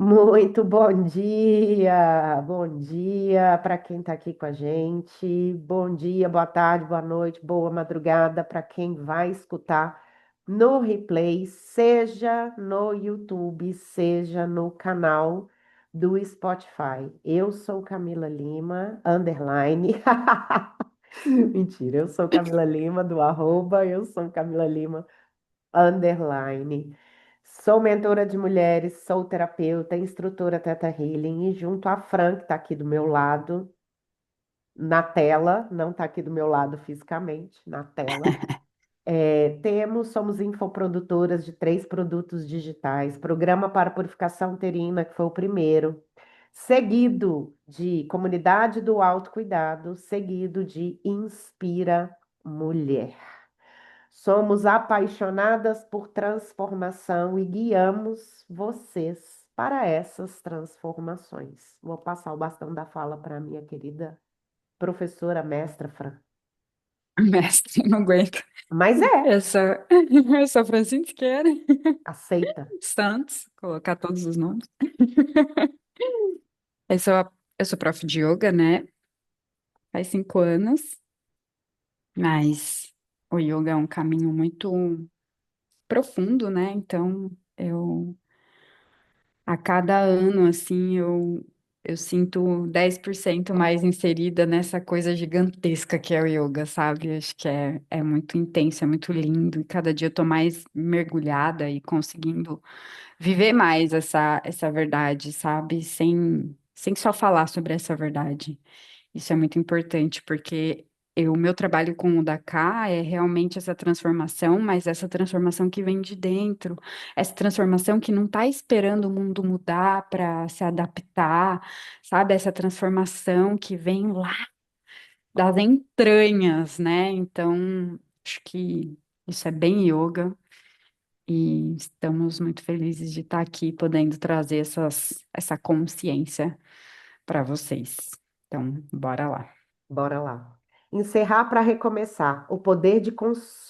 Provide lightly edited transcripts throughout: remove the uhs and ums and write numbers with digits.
Muito bom dia para quem está aqui com a gente, bom dia, boa tarde, boa noite, boa madrugada para quem vai escutar no replay, seja no YouTube, seja no canal do Spotify. Eu sou Camila Lima, underline. Mentira, eu sou Camila Lima, do arroba, eu sou Camila Lima underline. Sou mentora de mulheres, sou terapeuta, instrutora Teta Healing e junto a Fran, que está aqui do meu lado, na tela, não está aqui do meu lado fisicamente, na tela. Somos infoprodutoras de 3 produtos digitais, programa para purificação uterina, que foi o primeiro, seguido de Comunidade do Autocuidado, seguido de Inspira Mulher. Somos apaixonadas por transformação e guiamos vocês para essas transformações. Vou passar o bastão da fala para a minha querida professora mestra Fran. Mestre, não aguento. Mas é, Eu sou Francisqueira aceita. Santos, colocar todos os nomes. Eu sou prof de yoga, né? Faz 5 anos, mas o yoga é um caminho muito profundo, né? Então, a cada ano, assim, eu sinto 10% mais inserida nessa coisa gigantesca que é o yoga, sabe? Acho que é muito intenso, é muito lindo, e cada dia eu tô mais mergulhada e conseguindo viver mais essa verdade, sabe? Sem só falar sobre essa verdade. Isso é muito importante, porque o meu trabalho com o Daka é realmente essa transformação, mas essa transformação que vem de dentro, essa transformação que não está esperando o mundo mudar para se adaptar, sabe? Essa transformação que vem lá das entranhas, né? Então, acho que isso é bem yoga. E estamos muito felizes de estar aqui podendo trazer essa consciência para vocês. Então, bora lá. Bora lá. Encerrar para recomeçar. O poder de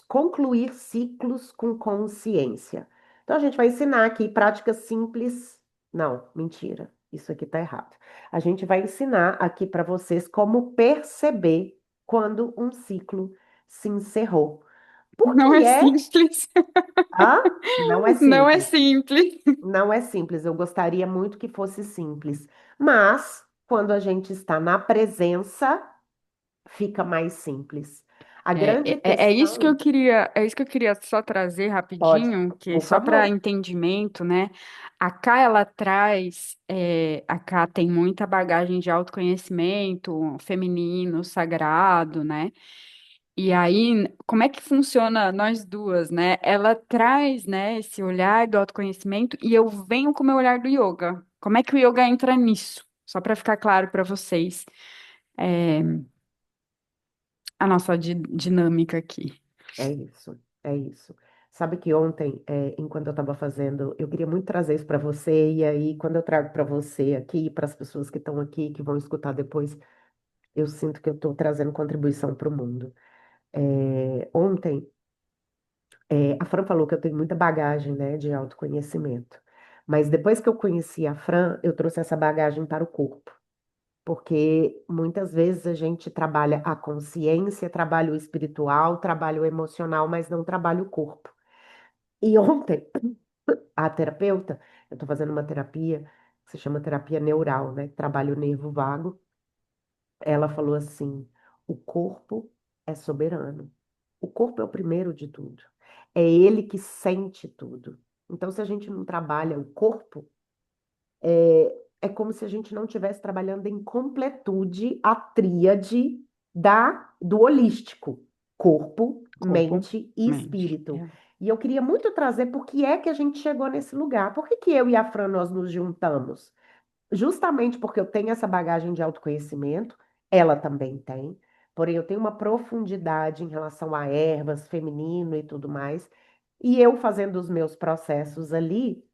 concluir ciclos com consciência. Então, a gente vai ensinar aqui práticas simples. Não, mentira. Isso aqui está errado. A gente vai ensinar aqui para vocês como perceber quando um ciclo se encerrou. Por Não que é é? simples. Ah, não é Não é simples. simples. Não é simples. Eu gostaria muito que fosse simples. Mas, quando a gente está na presença fica mais simples. A grande É isso que eu questão, queria, é isso que eu queria só trazer pode, rapidinho, que por só para favor. entendimento, né? A Cá, ela traz, a Cá tem muita bagagem de autoconhecimento feminino, sagrado, né? E aí, como é que funciona nós duas, né? Ela traz, né, esse olhar do autoconhecimento e eu venho com o meu olhar do yoga. Como é que o yoga entra nisso? Só para ficar claro para vocês, é, a nossa dinâmica aqui. É isso, é isso. Sabe que ontem, enquanto eu estava fazendo, eu queria muito trazer isso para você, e aí, quando eu trago para você aqui, para as pessoas que estão aqui, que vão escutar depois, eu sinto que eu estou trazendo contribuição para o mundo. Ontem, a Fran falou que eu tenho muita bagagem, né, de autoconhecimento. Mas depois que eu conheci a Fran, eu trouxe essa bagagem para o corpo. Porque muitas vezes a gente trabalha a consciência, trabalha o espiritual, trabalha o emocional, mas não trabalha o corpo. E ontem, a terapeuta, eu estou fazendo uma terapia que se chama terapia neural, né? Trabalha o nervo vago. Ela falou assim: o corpo é soberano. O corpo é o primeiro de tudo. É ele que sente tudo. Então, se a gente não trabalha o corpo, é como se a gente não estivesse trabalhando em completude a tríade do holístico, corpo, Corpo, mente e mente. espírito. E eu queria muito trazer por que é que a gente chegou nesse lugar. Por que que eu e a Fran nós nos juntamos? Justamente porque eu tenho essa bagagem de autoconhecimento, ela também tem, porém eu tenho uma profundidade em relação a ervas, feminino e tudo mais. E eu fazendo os meus processos ali,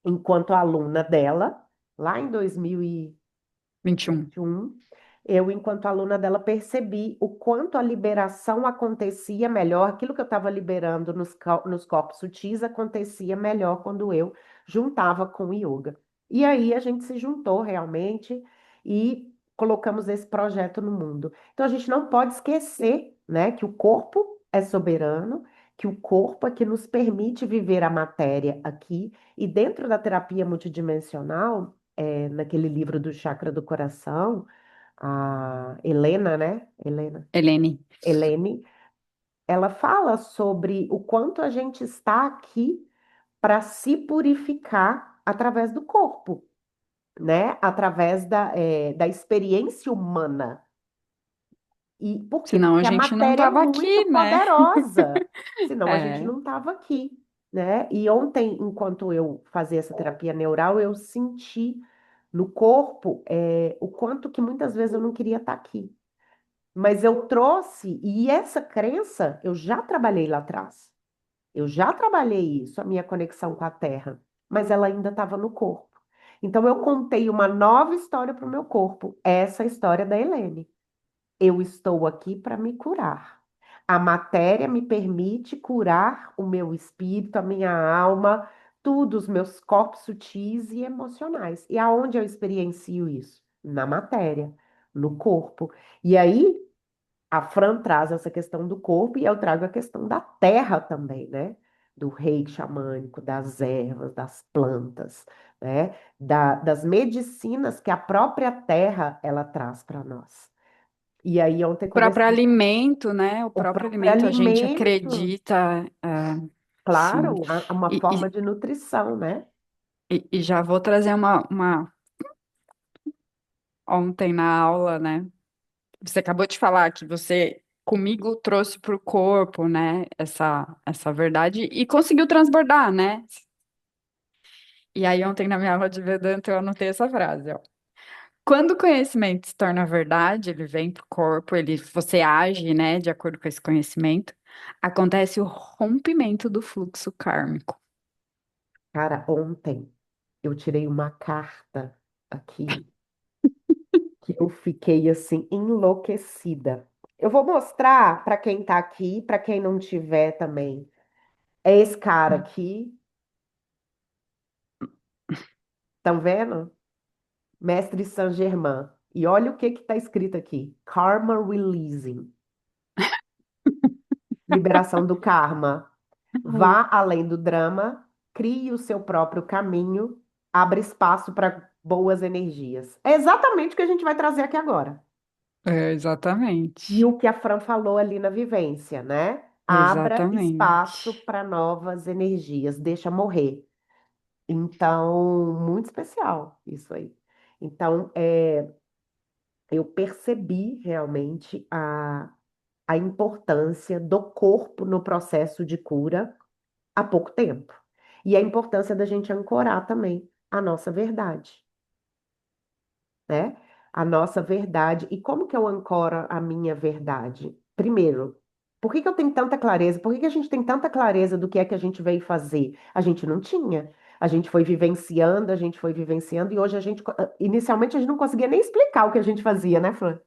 enquanto aluna dela, lá em 21. 2021, eu, enquanto aluna dela, percebi o quanto a liberação acontecia melhor, aquilo que eu estava liberando nos corpos sutis acontecia melhor quando eu juntava com o yoga. E aí a gente se juntou realmente e colocamos esse projeto no mundo. Então a gente não pode esquecer, né, que o corpo é soberano, que o corpo é que nos permite viver a matéria aqui. E dentro da terapia multidimensional, naquele livro do Chakra do Coração, a Helena, né? Helene, Helene, ela fala sobre o quanto a gente está aqui para se purificar através do corpo, né? Através da experiência humana. E por quê? senão a Porque a gente não matéria é tava muito aqui, né? poderosa, senão a gente É, não estava aqui, né? E ontem, enquanto eu fazia essa terapia neural, eu senti no corpo o quanto que muitas vezes eu não queria estar aqui. Mas eu trouxe, e essa crença eu já trabalhei lá atrás. Eu já trabalhei isso, a minha conexão com a terra, mas ela ainda estava no corpo. Então eu contei uma nova história para o meu corpo, essa história da Helene. Eu estou aqui para me curar. A matéria me permite curar o meu espírito, a minha alma, tudo, os meus corpos sutis e emocionais. E aonde eu experiencio isso? Na matéria, no corpo. E aí a Fran traz essa questão do corpo e eu trago a questão da terra também, né? Do reiki xamânico, das ervas, das plantas, né? Das medicinas que a própria terra ela traz para nós. E aí ontem o próprio comecei alimento, né? O o próprio próprio alimento a gente alimento, acredita, sim. claro, uma forma E, de nutrição, né? e já vou trazer ontem na aula, né? Você acabou de falar que você comigo trouxe para o corpo, né? Essa verdade e conseguiu transbordar, né? E aí ontem na minha aula de Vedanta eu anotei essa frase, ó. Quando o conhecimento se torna verdade, ele vem para o corpo, você age, né, de acordo com esse conhecimento, acontece o rompimento do fluxo kármico. Cara, ontem eu tirei uma carta aqui que eu fiquei assim enlouquecida. Eu vou mostrar para quem tá aqui, para quem não tiver também. É esse cara aqui, estão vendo? Mestre Saint-Germain. E olha o que que tá escrito aqui: Karma Releasing, liberação do karma. Vá além do drama, crie o seu próprio caminho, abra espaço para boas energias. É exatamente o que a gente vai trazer aqui agora. É, E exatamente. o que a Fran falou ali na vivência, né? Abra espaço Exatamente. para novas energias, deixa morrer. Então, muito especial isso aí. Então, eu percebi realmente a importância do corpo no processo de cura há pouco tempo. E a importância da gente ancorar também a nossa verdade, né? A nossa verdade. E como que eu ancoro a minha verdade? Primeiro, por que que eu tenho tanta clareza? Por que que a gente tem tanta clareza do que é que a gente veio fazer? A gente não tinha. A gente foi vivenciando, e hoje inicialmente a gente não conseguia nem explicar o que a gente fazia, né, Fran?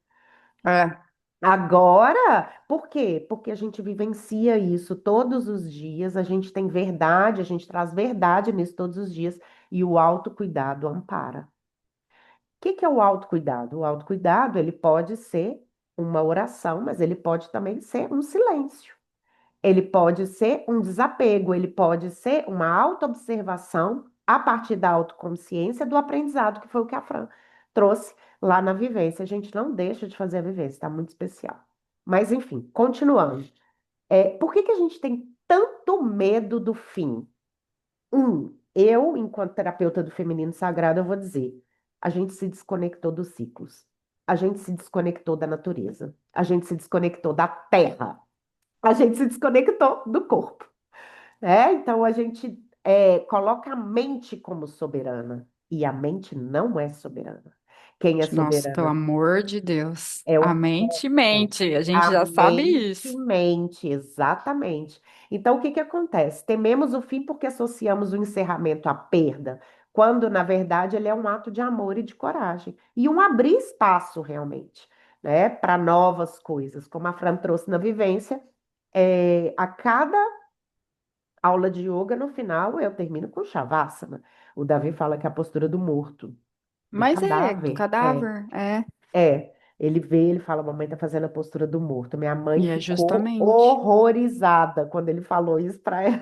É, Agora, por quê? Porque a gente vivencia isso todos os dias, a gente tem verdade, a gente traz verdade nisso todos os dias, e o autocuidado ampara. O que que é o autocuidado? O autocuidado, ele pode ser uma oração, mas ele pode também ser um silêncio. Ele pode ser um desapego, ele pode ser uma autoobservação a partir da autoconsciência do aprendizado, que foi o que a Fran trouxe lá na vivência. A gente não deixa de fazer a vivência, está muito especial. Mas, enfim, continuando. Por que que a gente tem tanto medo do fim? Eu, enquanto terapeuta do feminino sagrado, eu vou dizer, a gente se desconectou dos ciclos. A gente se desconectou da natureza. A gente se desconectou da terra. A gente se desconectou do corpo, né? Então a gente coloca a mente como soberana e a mente não é soberana. Quem é nossa, pelo soberana amor de Deus. é o A mente corpo. mente, a gente A já sabe mente isso. mente, exatamente. Então o que que acontece? Tememos o fim porque associamos o encerramento à perda, quando na verdade ele é um ato de amor e de coragem e um abrir espaço realmente, né, para novas coisas, como a Fran trouxe na vivência. A cada aula de yoga, no final, eu termino com Shavasana. O Davi fala que é a postura do morto, do Mas é, do cadáver. É, cadáver, é. é. Ele vê, ele fala, mamãe tá fazendo a postura do morto. Minha mãe E é ficou justamente. horrorizada quando ele falou isso pra ela.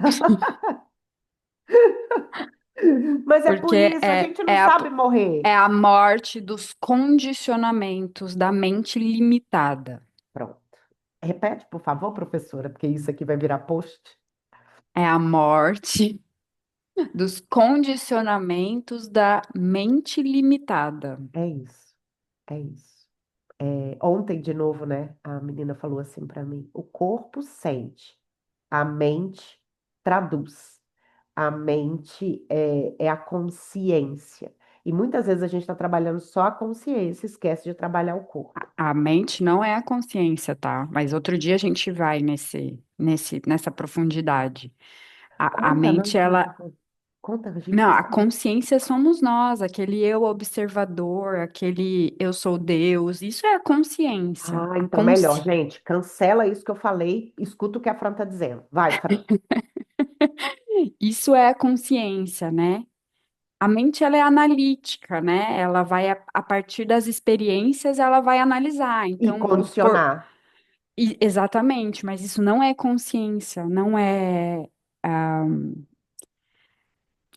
Mas é por Porque isso, a gente não é sabe morrer. é a morte dos condicionamentos da mente limitada. Pronto. Repete, por favor, professora, porque isso aqui vai virar post. É a morte dos condicionamentos da mente limitada. É isso, é isso. É, ontem, de novo, né, a menina falou assim para mim: o corpo sente, a mente traduz. A mente é a consciência. E muitas vezes a gente está trabalhando só a consciência, esquece de trabalhar o corpo. A mente não é a consciência, tá? Mas outro dia a gente vai nessa profundidade. A Conta, não, mente, ela. conta, a gente Não, precisa a saber. consciência somos nós, aquele eu observador, aquele eu sou Deus. Isso é a consciência. Ah, então melhor, gente, cancela isso que eu falei, escuta o que a Fran está dizendo. Vai, Fran. Isso é a consciência, né? A mente ela é analítica, né? Ela vai a partir das experiências, ela vai analisar. E Então, vamos supor, condicionar. exatamente, mas isso não é consciência, não é. ah,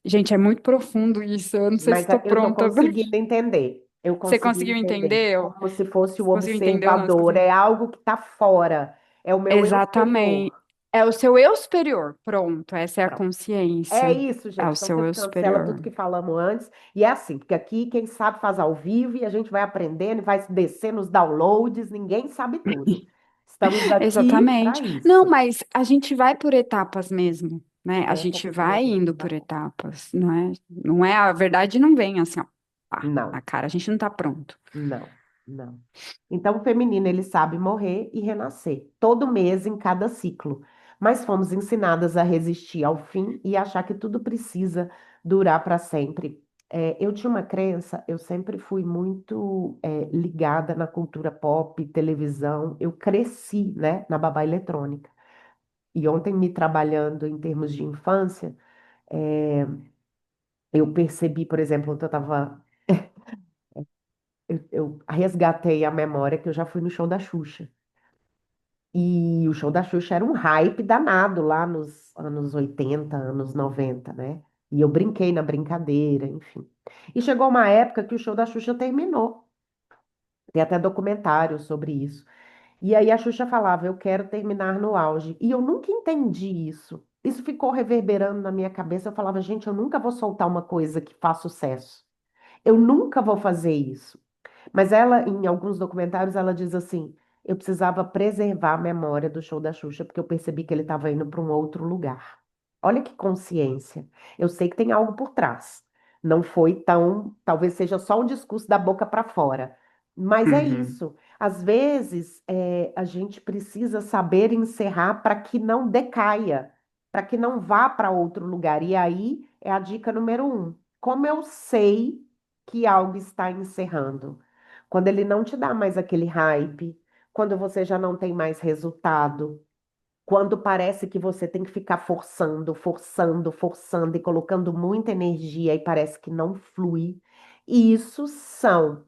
Gente, é muito profundo isso. Eu não sei se Mas estou eu estou pronta. conseguindo entender. Eu Você consegui conseguiu entender. entender? Como se fosse o Você conseguiu entender ou não? Você observador. conseguiu? É algo que está fora. É o meu eu Exatamente. superior. É o seu eu superior. Pronto, essa é a Pronto. É consciência. isso, É o gente. Então seu vocês eu cancelam superior. tudo que falamos antes. E é assim, porque aqui quem sabe faz ao vivo e a gente vai aprendendo e vai descendo os downloads. Ninguém sabe tudo. Estamos aqui para Exatamente. Não, isso. mas a gente vai por etapas mesmo, né? A Essa que gente eu queria vai ver. indo Vai por lá. etapas, não é? Não é a verdade não vem assim, ó, pá, na Não. cara. A gente não tá pronto. Não, não. Então, o feminino, ele sabe morrer e renascer, todo mês, em cada ciclo. Mas fomos ensinadas a resistir ao fim e achar que tudo precisa durar para sempre. Eu tinha uma crença, eu sempre fui muito, ligada na cultura pop, televisão. Eu cresci, né, na babá eletrônica. E ontem, me trabalhando em termos de infância, eh, eu percebi, por exemplo, ontem eu estava. Eu resgatei a memória que eu já fui no show da Xuxa. E o show da Xuxa era um hype danado lá nos anos 80, anos 90, né? E eu brinquei na brincadeira, enfim. E chegou uma época que o show da Xuxa terminou. Tem até documentário sobre isso. E aí a Xuxa falava, eu quero terminar no auge. E eu nunca entendi isso. Isso ficou reverberando na minha cabeça. Eu falava, gente, eu nunca vou soltar uma coisa que faz sucesso. Eu nunca vou fazer isso. Mas ela, em alguns documentários, ela diz assim: eu precisava preservar a memória do show da Xuxa, porque eu percebi que ele estava indo para um outro lugar. Olha que consciência. Eu sei que tem algo por trás. Não foi tão, talvez seja só um discurso da boca para fora. Mas é Uhum. isso. Às vezes, a gente precisa saber encerrar para que não decaia, para que não vá para outro lugar. E aí é a dica número um. Como eu sei que algo está encerrando? Quando ele não te dá mais aquele hype, quando você já não tem mais resultado, quando parece que você tem que ficar forçando, forçando, forçando e colocando muita energia e parece que não flui. Isso são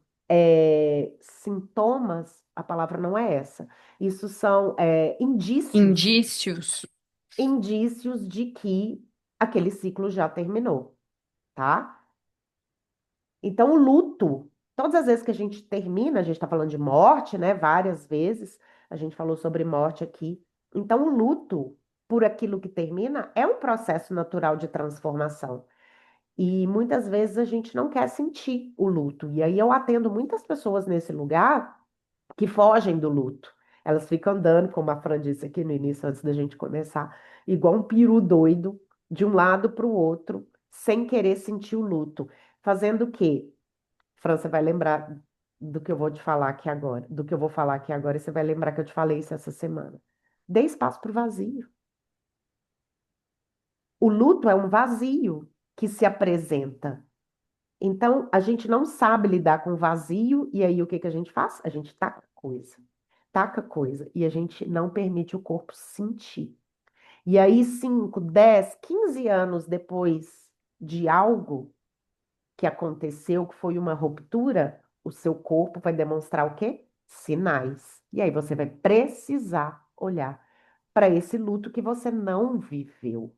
sintomas, a palavra não é essa. Isso são indícios, Indícios. indícios de que aquele ciclo já terminou, tá? Então, o luto, todas as vezes que a gente termina, a gente está falando de morte, né? Várias vezes a gente falou sobre morte aqui. Então, o luto por aquilo que termina é um processo natural de transformação. E muitas vezes a gente não quer sentir o luto. E aí eu atendo muitas pessoas nesse lugar que fogem do luto. Elas ficam andando, como a Fran disse aqui no início, antes da gente começar, igual um peru doido, de um lado para o outro, sem querer sentir o luto. Fazendo o quê? França vai lembrar do que eu vou te falar aqui agora, do que eu vou falar aqui agora, e você vai lembrar que eu te falei isso essa semana. Dê espaço para o vazio. O luto é um vazio que se apresenta. Então, a gente não sabe lidar com vazio, e aí o que que a gente faz? A gente taca coisa e a gente não permite o corpo sentir. E aí, 5, 10, 15 anos depois de algo que aconteceu, que foi uma ruptura, o seu corpo vai demonstrar o quê? Sinais. E aí você vai precisar olhar para esse luto que você não viveu.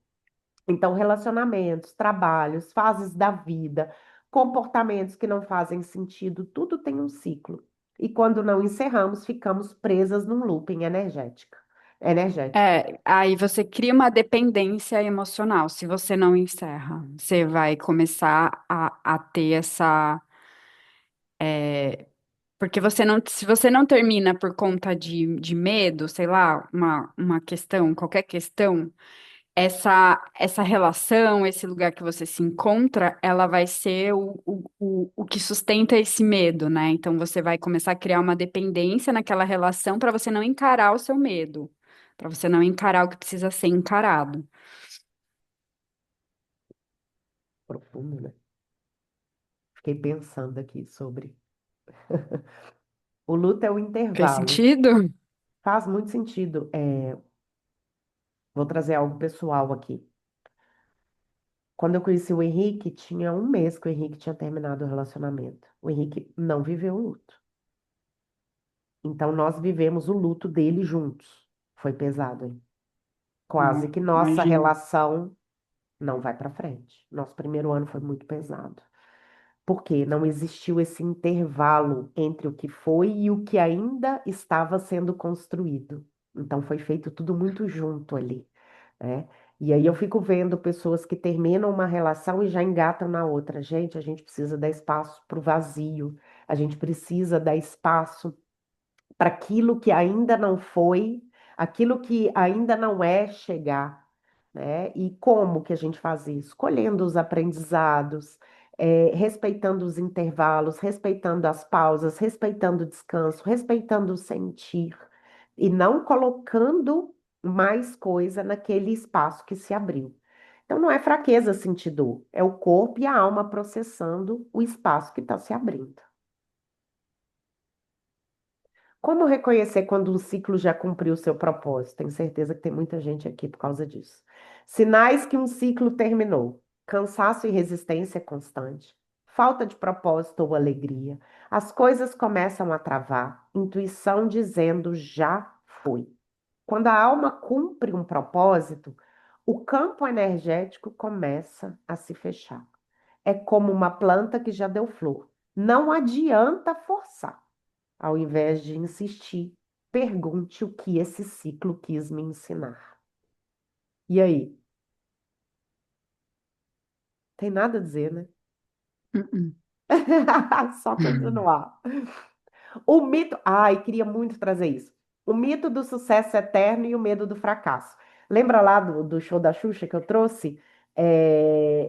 Então, relacionamentos, trabalhos, fases da vida, comportamentos que não fazem sentido, tudo tem um ciclo. E quando não encerramos, ficamos presas num looping energético. Aí você cria uma dependência emocional. Se você não encerra, você vai começar a ter essa. Porque você não, se você não termina por conta de medo, sei lá, uma questão, qualquer questão, essa relação, esse lugar que você se encontra, ela vai ser o que sustenta esse medo, né? Então você vai começar a criar uma dependência naquela relação para você não encarar o seu medo, para você não encarar o que precisa ser encarado. Profundo, né? Fiquei pensando aqui sobre. O luto é o Fez intervalo. sentido? Faz muito sentido. Vou trazer algo pessoal aqui. Quando eu conheci o Henrique, tinha um mês que o Henrique tinha terminado o relacionamento. O Henrique não viveu o luto. Então, nós vivemos o luto dele juntos. Foi pesado, hein? Quase que nossa Imagino. relação não vai para frente. Nosso primeiro ano foi muito pesado. Porque não existiu esse intervalo entre o que foi e o que ainda estava sendo construído. Então, foi feito tudo muito junto ali, né? E aí eu fico vendo pessoas que terminam uma relação e já engatam na outra. Gente, a gente precisa dar espaço para o vazio, a gente precisa dar espaço para aquilo que ainda não foi, aquilo que ainda não é chegar, né? E como que a gente faz isso? Escolhendo os aprendizados, respeitando os intervalos, respeitando as pausas, respeitando o descanso, respeitando o sentir, e não colocando mais coisa naquele espaço que se abriu. Então, não é fraqueza sentir dor, é o corpo e a alma processando o espaço que está se abrindo. Como reconhecer quando um ciclo já cumpriu seu propósito? Tenho certeza que tem muita gente aqui por causa disso. Sinais que um ciclo terminou: cansaço e resistência constante, falta de propósito ou alegria. As coisas começam a travar, intuição dizendo já foi. Quando a alma cumpre um propósito, o campo energético começa a se fechar. É como uma planta que já deu flor. Não adianta forçar. Ao invés de insistir, pergunte o que esse ciclo quis me ensinar. E aí? Tem nada a dizer, né? Uh-uh. Só continuar. O mito. Ai, queria muito trazer isso. O mito do sucesso eterno e o medo do fracasso. Lembra lá do show da Xuxa que eu trouxe?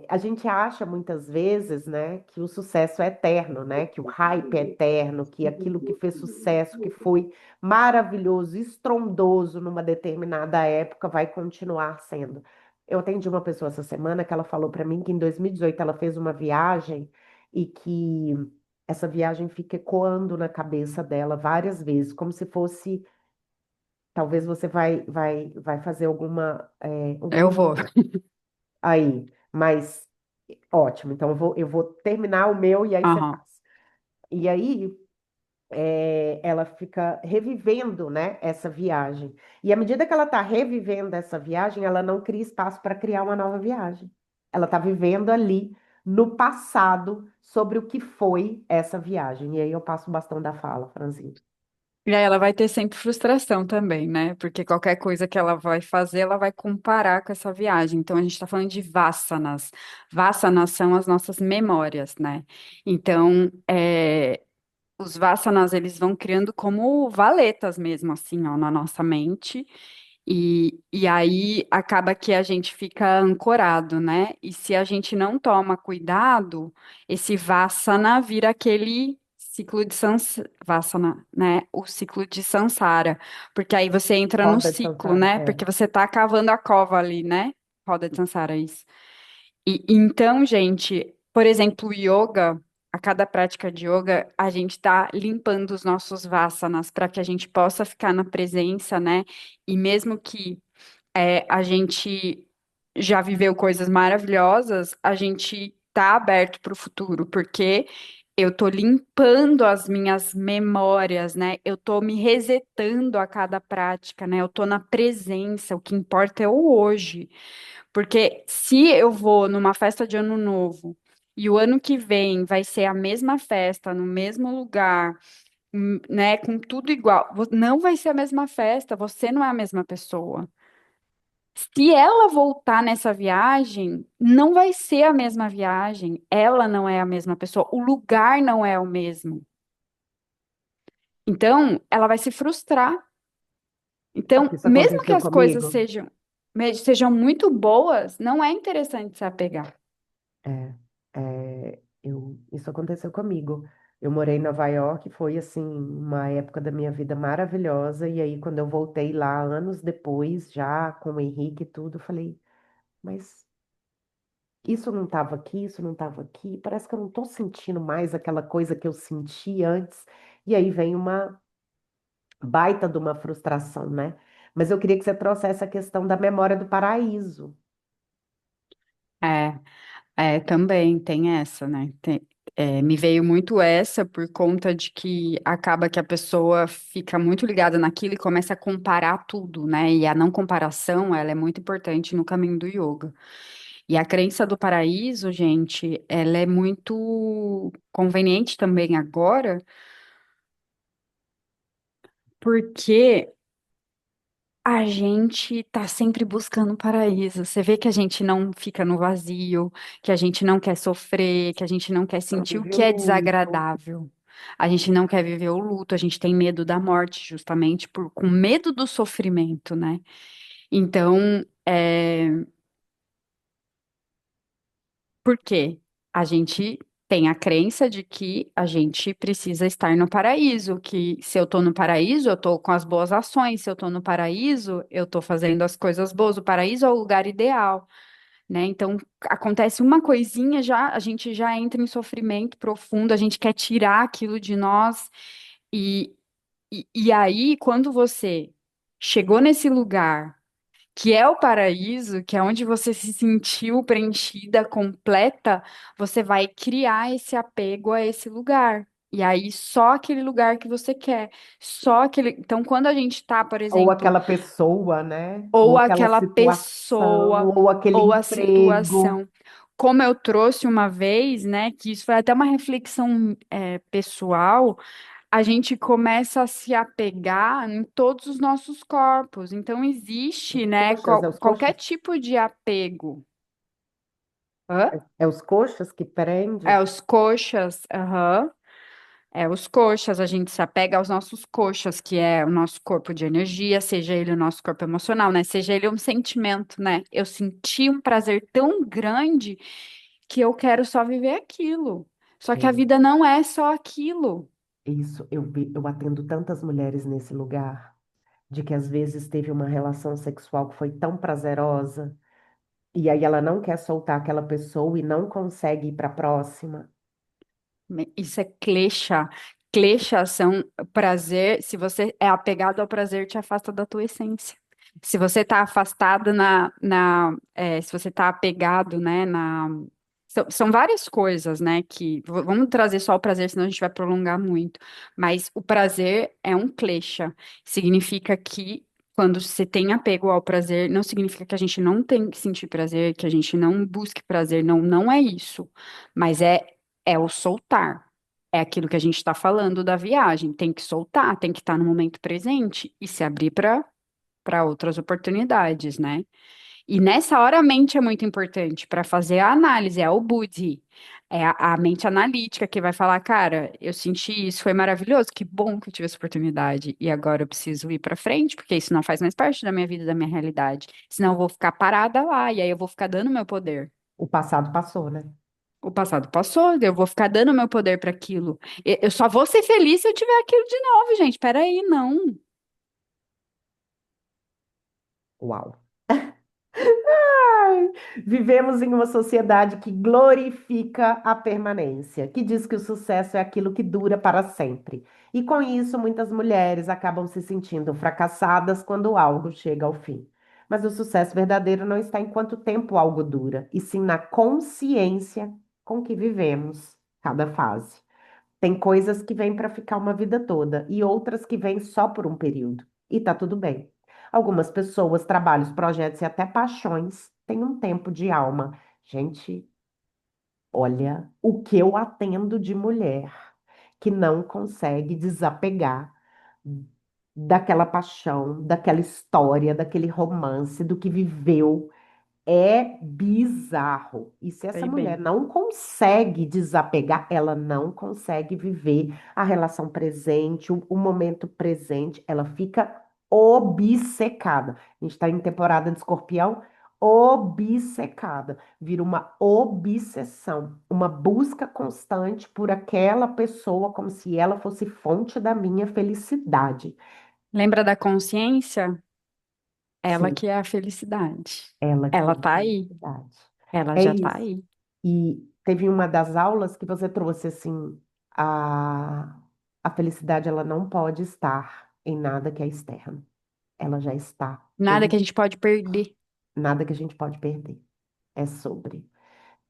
A gente acha muitas vezes, né, que o sucesso é eterno, né, que o hype é eterno, que aquilo que fez sucesso, que foi maravilhoso, estrondoso numa determinada época, vai continuar sendo. Eu atendi uma pessoa essa semana que ela falou para mim que em 2018 ela fez uma viagem e que essa viagem fica ecoando na cabeça dela várias vezes, como se fosse, talvez você vai fazer um Eu vou. curso aí, mas ótimo, então eu vou terminar o meu e aí você Aham. faz. E aí ela fica revivendo, né, essa viagem. E à medida que ela está revivendo essa viagem, ela não cria espaço para criar uma nova viagem. Ela está vivendo ali no passado sobre o que foi essa viagem. E aí eu passo o bastão da fala, Franzinho. E aí ela vai ter sempre frustração também, né? Porque qualquer coisa que ela vai fazer, ela vai comparar com essa viagem. Então a gente está falando de vassanas. Vassanas são as nossas memórias, né? Então, os vassanas, eles vão criando como valetas mesmo, assim, ó, na nossa mente. E aí acaba que a gente fica ancorado, né? E se a gente não toma cuidado, esse vassana vira aquele ciclo de vassana, né? O ciclo de samsara, porque aí você entra no Roda de ciclo, Sansara, né? é. Porque você tá cavando a cova ali, né? Roda de samsara, isso. E então, gente, por exemplo, o yoga, a cada prática de yoga, a gente está limpando os nossos vasanas para que a gente possa ficar na presença, né? E mesmo que a gente já viveu coisas maravilhosas, a gente tá aberto para o futuro, porque eu tô limpando as minhas memórias, né? Eu tô me resetando a cada prática, né? Eu tô na presença, o que importa é o hoje. Porque se eu vou numa festa de ano novo e o ano que vem vai ser a mesma festa, no mesmo lugar, né, com tudo igual, não vai ser a mesma festa, você não é a mesma pessoa. Se ela voltar nessa viagem, não vai ser a mesma viagem. Ela não é a mesma pessoa. O lugar não é o mesmo. Então, ela vai se frustrar. Sabe que Então, isso mesmo que aconteceu as coisas comigo? sejam muito boas, não é interessante se apegar. Isso aconteceu comigo. Eu morei em Nova York, foi assim uma época da minha vida maravilhosa. E aí, quando eu voltei lá, anos depois, já com o Henrique e tudo, eu falei, mas isso não estava aqui, isso não estava aqui. Parece que eu não estou sentindo mais aquela coisa que eu senti antes. E aí vem uma baita de uma frustração, né? Mas eu queria que você trouxesse a questão da memória do paraíso. É, também tem essa, né? Me veio muito essa por conta de que acaba que a pessoa fica muito ligada naquilo e começa a comparar tudo, né? E a não comparação, ela é muito importante no caminho do yoga. E a crença do paraíso, gente, ela é muito conveniente também agora, porque a gente tá sempre buscando o paraíso. Você vê que a gente não fica no vazio, que a gente não quer sofrer, que a gente não quer Não sentir o vive que o é luto. desagradável. A gente não quer viver o luto, a gente tem medo da morte, justamente com medo do sofrimento, né? Então, por quê? A gente tem a crença de que a gente precisa estar no paraíso, que se eu estou no paraíso, eu estou com as boas ações, se eu estou no paraíso, eu estou fazendo as coisas boas. O paraíso é o lugar ideal, né? Então, acontece uma coisinha, já a gente já entra em sofrimento profundo, a gente quer tirar aquilo de nós, e, e aí, quando você chegou nesse lugar que é o paraíso, que é onde você se sentiu preenchida, completa, você vai criar esse apego a esse lugar. E aí, só aquele lugar que você quer. Só aquele. Então, quando a gente tá, por Ou exemplo, aquela pessoa, né? Ou ou aquela aquela situação, pessoa, ou aquele ou a emprego. situação. Como eu trouxe uma vez, né, que isso foi até uma reflexão, pessoal, a gente começa a se apegar em todos os nossos corpos. Então, existe, Os né, coxas, é os qualquer coxas? tipo de apego. Hã? É os coxas que prende? É os coxas, aham. É os coxas, a gente se apega aos nossos coxas, que é o nosso corpo de energia, seja ele o nosso corpo emocional, né? Seja ele um sentimento, né? Eu senti um prazer tão grande que eu quero só viver aquilo. Só que a É, vida não é só aquilo. isso, eu atendo tantas mulheres nesse lugar, de que às vezes teve uma relação sexual que foi tão prazerosa, e aí ela não quer soltar aquela pessoa e não consegue ir para a próxima. Isso é klesha. Klesha são prazer. Se você é apegado ao prazer, te afasta da tua essência. Se você está afastado se você está apegado, né, são várias coisas, né, que vamos trazer só o prazer, senão a gente vai prolongar muito. Mas o prazer é um klesha. Significa que quando você tem apego ao prazer, não significa que a gente não tem que sentir prazer, que a gente não busque prazer, não, não é isso. Mas é o soltar. É aquilo que a gente está falando da viagem. Tem que soltar, tem que estar no momento presente e se abrir para outras oportunidades, né? E nessa hora a mente é muito importante para fazer a análise, é o Budi, é a mente analítica que vai falar, cara, eu senti isso, foi maravilhoso, que bom que eu tive essa oportunidade e agora eu preciso ir para frente, porque isso não faz mais parte da minha vida, da minha realidade. Senão eu vou ficar parada lá e aí eu vou ficar dando meu poder. O passado passou, né? O passado passou, eu vou ficar dando meu poder para aquilo. Eu só vou ser feliz se eu tiver aquilo de novo, gente. Peraí, não. Uau! Ai, vivemos em uma sociedade que glorifica a permanência, que diz que o sucesso é aquilo que dura para sempre. E com isso, muitas mulheres acabam se sentindo fracassadas quando algo chega ao fim. Mas o sucesso verdadeiro não está em quanto tempo algo dura, e sim na consciência com que vivemos cada fase. Tem coisas que vêm para ficar uma vida toda e outras que vêm só por um período. E tá tudo bem. Algumas pessoas, trabalhos, projetos e até paixões têm um tempo de alma. Gente, olha o que eu atendo de mulher que não consegue desapegar daquela paixão, daquela história, daquele romance, do que viveu. É bizarro. E se essa Sei mulher bem. não consegue desapegar, ela não consegue viver a relação presente, o momento presente, ela fica obcecada. A gente está em temporada de Escorpião, obcecada. Vira uma obsessão, uma busca constante por aquela pessoa, como se ela fosse fonte da minha felicidade. Lembra da consciência? Ela Sim, que é a felicidade. ela que Ela é a tá aí. felicidade. Ela É já tá isso. aí. E teve uma das aulas que você trouxe assim, a felicidade ela não pode estar em nada que é externo. Ela já está Nada que em a gente pode perder. nada que a gente pode perder. É sobre.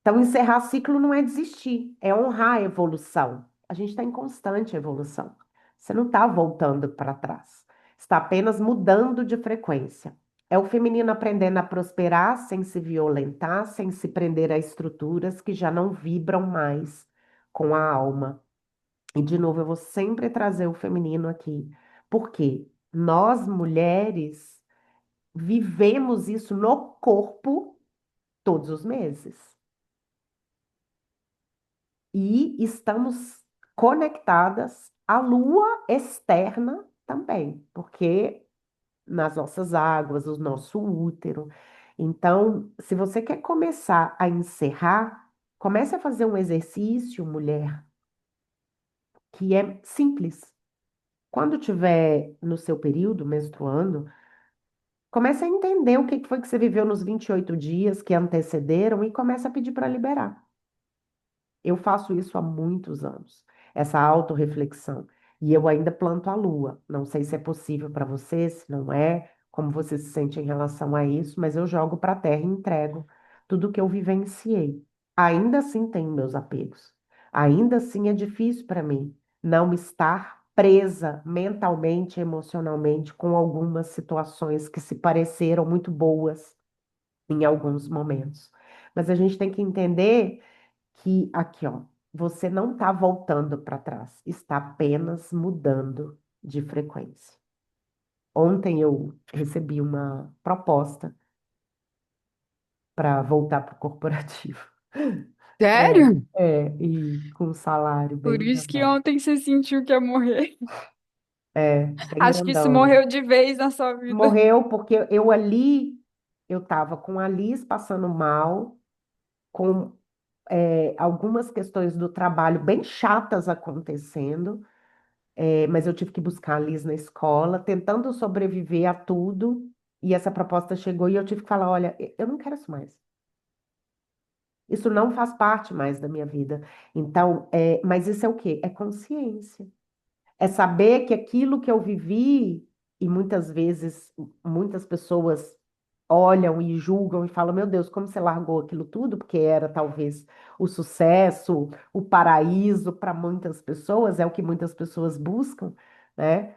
Então, encerrar ciclo não é desistir, é honrar a evolução. A gente está em constante evolução. Você não está voltando para trás. Está apenas mudando de frequência. É o feminino aprendendo a prosperar sem se violentar, sem se prender a estruturas que já não vibram mais com a alma. E, de novo, eu vou sempre trazer o feminino aqui. Porque nós, mulheres, vivemos isso no corpo todos os meses. E estamos conectadas à lua externa também, porque nas nossas águas, o nosso útero. Então, se você quer começar a encerrar, comece a fazer um exercício, mulher, que é simples. Quando tiver no seu período menstruando, comece a entender o que foi que você viveu nos 28 dias que antecederam e comece a pedir para liberar. Eu faço isso há muitos anos, essa autorreflexão. E eu ainda planto a lua. Não sei se é possível para você, se não é, como você se sente em relação a isso, mas eu jogo para a terra e entrego tudo que eu vivenciei. Ainda assim tenho meus apegos. Ainda assim é difícil para mim não estar presa mentalmente, emocionalmente com algumas situações que se pareceram muito boas em alguns momentos. Mas a gente tem que entender que aqui, ó, você não está voltando para trás, está apenas mudando de frequência. Ontem eu recebi uma proposta para voltar para o corporativo. Sério? E com um salário Por bem isso que grandão. ontem você sentiu que ia morrer. Bem Acho que isso grandão. morreu de vez na sua vida. Morreu porque eu ali, eu estava com a Liz passando mal, com algumas questões do trabalho bem chatas acontecendo. Mas eu tive que buscar a Liz na escola, tentando sobreviver a tudo. E essa proposta chegou e eu tive que falar: olha, eu não quero isso mais. Isso não faz parte mais da minha vida. Então, mas isso é o quê? É consciência. É saber que aquilo que eu vivi, e muitas vezes muitas pessoas olham e julgam e falam: meu Deus, como você largou aquilo tudo? Porque era talvez o sucesso, o paraíso para muitas pessoas, é o que muitas pessoas buscam, né?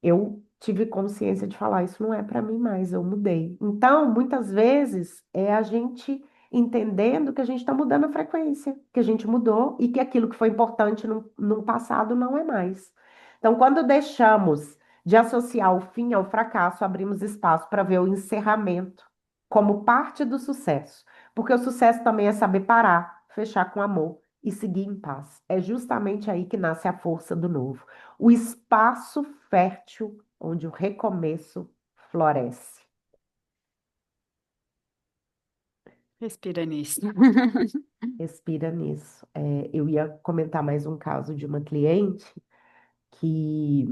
Eu tive consciência de falar, isso não é para mim mais, eu mudei. Então, muitas vezes é a gente entendendo que a gente está mudando a frequência, que a gente mudou e que aquilo que foi importante no passado não é mais. Então, quando deixamos de associar o fim ao fracasso, abrimos espaço para ver o encerramento como parte do sucesso. Porque o sucesso também é saber parar, fechar com amor e seguir em paz. É justamente aí que nasce a força do novo, o espaço fértil onde o recomeço floresce. Respira nisso. Respira nisso. Eu ia comentar mais um caso de uma cliente que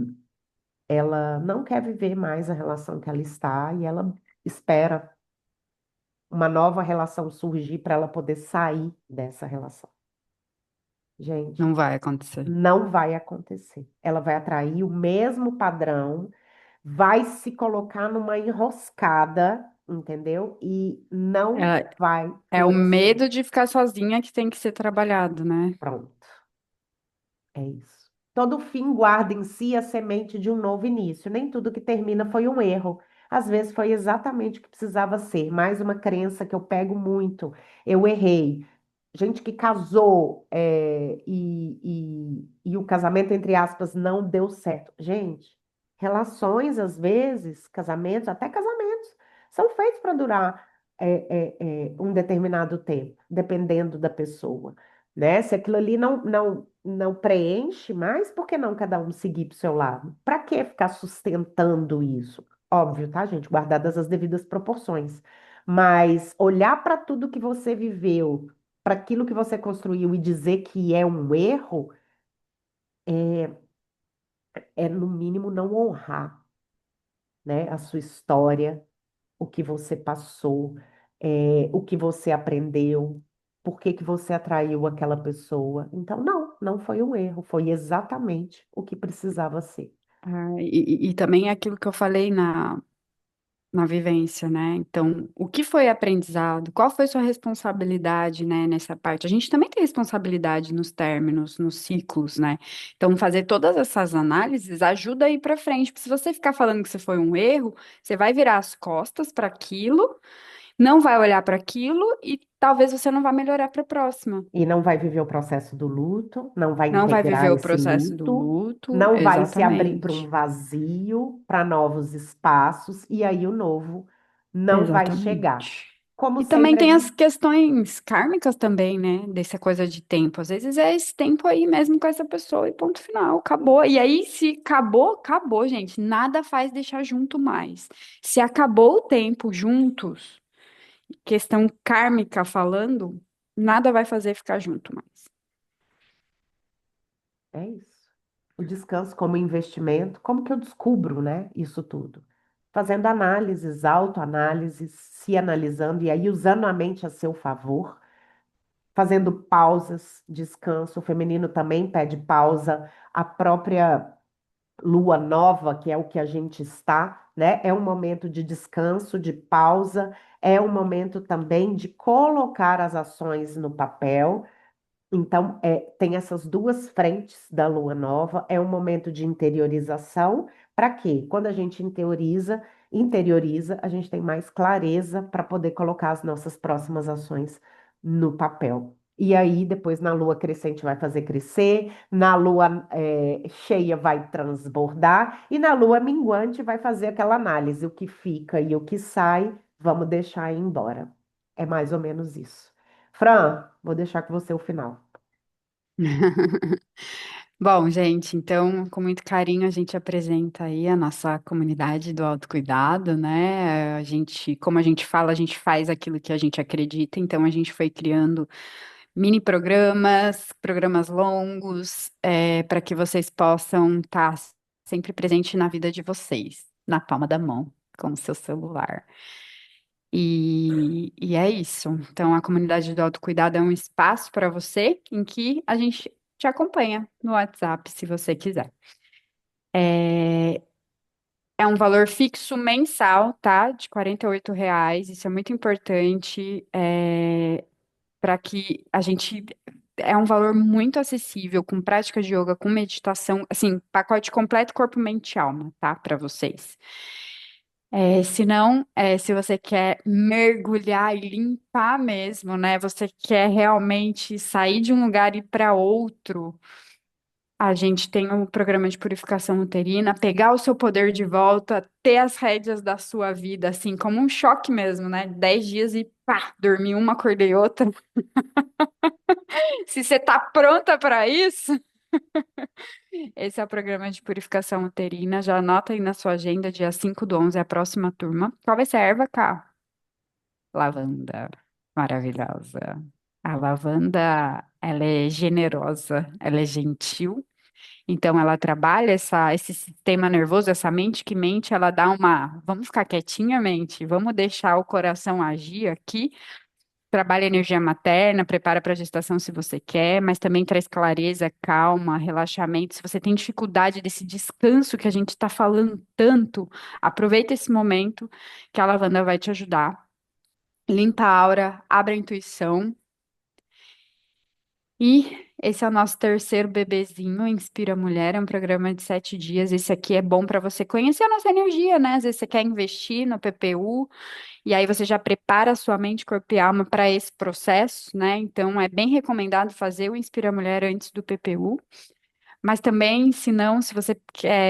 ela não quer viver mais a relação que ela está e ela espera uma nova relação surgir para ela poder sair dessa relação. Gente, Não vai acontecer. não vai acontecer. Ela vai atrair o mesmo padrão, vai se colocar numa enroscada entendeu? E não É, vai é o florescer. medo de ficar sozinha que tem que ser trabalhado, né? Pronto. É isso. Todo fim guarda em si a semente de um novo início. Nem tudo que termina foi um erro. Às vezes foi exatamente o que precisava ser. Mais uma crença que eu pego muito. Eu errei. Gente que casou e o casamento, entre aspas, não deu certo. Gente, relações, às vezes, casamentos, até casamentos, são feitos para durar um determinado tempo, dependendo da pessoa, né? Se aquilo ali não preenche mais, por que não cada um seguir para o seu lado? Para que ficar sustentando isso? Óbvio, tá, gente? Guardadas as devidas proporções. Mas olhar para tudo que você viveu, para aquilo que você construiu e dizer que é um erro, é no mínimo não honrar, né? A sua história, o que você passou, o que você aprendeu, por que que você atraiu aquela pessoa. Então, não foi um erro, foi exatamente o que precisava ser. Ah, e também é aquilo que eu falei na vivência, né? Então, o que foi aprendizado? Qual foi sua responsabilidade, né, nessa parte? A gente também tem responsabilidade nos términos, nos ciclos, né? Então, fazer todas essas análises ajuda a ir para frente. Porque se você ficar falando que você foi um erro, você vai virar as costas para aquilo, não vai olhar para aquilo e talvez você não vá melhorar para a próxima. E não vai viver o processo do luto, não vai Não vai viver integrar o esse processo do luto, luto, não vai se abrir para um exatamente. vazio, para novos espaços, e aí o novo não vai chegar. Exatamente. Como E também sempre a tem as gente. questões kármicas também, né? Dessa coisa de tempo. Às vezes é esse tempo aí mesmo com essa pessoa e ponto final, acabou. E aí, se acabou, acabou, gente. Nada faz deixar junto mais. Se acabou o tempo juntos, questão kármica falando, nada vai fazer ficar junto mais. É isso. O descanso como investimento, como que eu descubro, né, isso tudo? Fazendo análises, autoanálises, se analisando e aí usando a mente a seu favor, fazendo pausas, descanso. O feminino também pede pausa. A própria lua nova, que é o que a gente está, né, é um momento de descanso, de pausa, é um momento também de colocar as ações no papel. Então, tem essas duas frentes da lua nova, é um momento de interiorização. Para quê? Quando a gente interioriza, a gente tem mais clareza para poder colocar as nossas próximas ações no papel. E aí, depois, na lua crescente, vai fazer crescer, na lua cheia, vai transbordar, e na lua minguante, vai fazer aquela análise: o que fica e o que sai, vamos deixar ir embora. É mais ou menos isso. Fran, vou deixar com você o final. Bom, gente, então, com muito carinho, a gente apresenta aí a nossa comunidade do autocuidado, né? A gente, como a gente fala, a gente faz aquilo que a gente acredita, então a gente foi criando mini programas, programas longos, para que vocês possam estar sempre presente na vida de vocês, na palma da mão, com o seu celular. E é isso. Então, a comunidade do autocuidado é um espaço para você em que a gente te acompanha no WhatsApp, se você quiser. É, é um valor fixo mensal, tá? De R$ 48. Isso é muito importante, para que a gente. É um valor muito acessível, com prática de yoga, com meditação, assim, pacote completo, corpo, mente e alma, tá? Para vocês. Se não, se você quer mergulhar e limpar mesmo, né? Você quer realmente sair de um lugar e ir para outro. A gente tem um programa de purificação uterina, pegar o seu poder de volta, ter as rédeas da sua vida, assim, como um choque mesmo, né? 10 dias e pá, dormi uma, acordei outra. Se você tá pronta para isso, esse é o programa de purificação uterina. Já anota aí na sua agenda, dia 5/11 é a próxima turma. Qual vai ser a erva, Cá? Lavanda, maravilhosa. A lavanda, ela é generosa, ela é gentil. Então, ela trabalha esse sistema nervoso, essa mente que mente, ela dá uma. Vamos ficar quietinha, mente, vamos deixar o coração agir aqui. trabalha a energia materna, prepara para a gestação se você quer, mas também traz clareza, calma, relaxamento. Se você tem dificuldade desse descanso que a gente está falando tanto, aproveita esse momento que a lavanda vai te ajudar. Limpa a aura, abre a intuição. E esse é o nosso terceiro bebezinho, Inspira Mulher, é um programa de 7 dias. Esse aqui é bom para você conhecer a nossa energia, né? Às vezes você quer investir no PPU, e aí você já prepara a sua mente, corpo e alma para esse processo, né? Então é bem recomendado fazer o Inspira Mulher antes do PPU. Mas também, se não, se você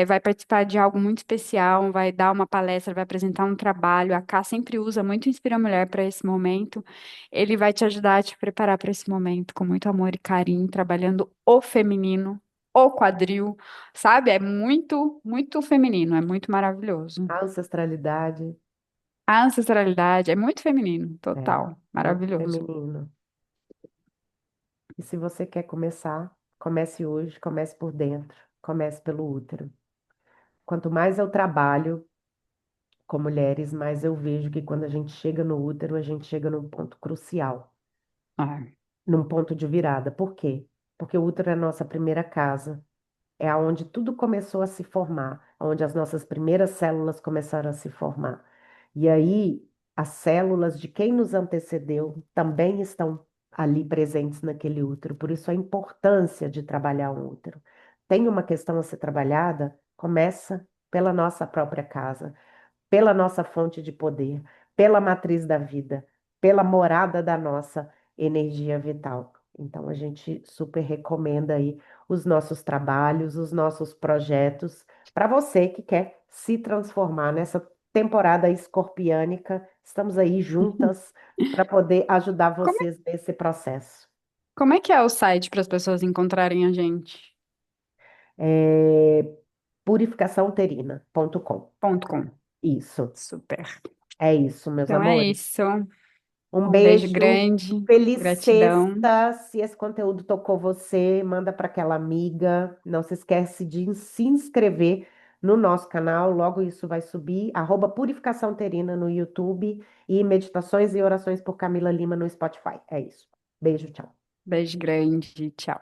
vai participar de algo muito especial, vai dar uma palestra, vai apresentar um trabalho, a Cá sempre usa muito Inspira Mulher para esse momento. Ele vai te ajudar a te preparar para esse momento com muito amor e carinho, trabalhando o feminino, o quadril, sabe? É muito, muito feminino, é muito maravilhoso. A ancestralidade A ancestralidade é muito feminino, é total, muito maravilhoso. feminino. E se você quer começar, comece hoje, comece por dentro, comece pelo útero. Quanto mais eu trabalho com mulheres, mais eu vejo que quando a gente chega no útero, a gente chega num ponto crucial, Ah, num ponto de virada. Por quê? Porque o útero é a nossa primeira casa. É aonde tudo começou a se formar, onde as nossas primeiras células começaram a se formar. E aí, as células de quem nos antecedeu também estão ali presentes naquele útero. Por isso, a importância de trabalhar um útero. Tem uma questão a ser trabalhada? Começa pela nossa própria casa, pela nossa fonte de poder, pela matriz da vida, pela morada da nossa energia vital. Então, a gente super recomenda aí os nossos trabalhos, os nossos projetos, para você que quer se transformar nessa temporada escorpiânica. Estamos aí juntas para poder ajudar Como é, vocês nesse processo. como é que é o site para as pessoas encontrarem a gente? É purificaçãouterina.com. .com. Isso, Super. é isso, meus Então é amores. isso. Um Um beijo beijo, grande. feliz Gratidão. sexta. Se esse conteúdo tocou você, manda para aquela amiga. Não se esquece de se inscrever no nosso canal. Logo isso vai subir. @Purificação Terina no YouTube e Meditações e Orações por Camila Lima no Spotify. É isso. Beijo, tchau. Beijo grande. Tchau.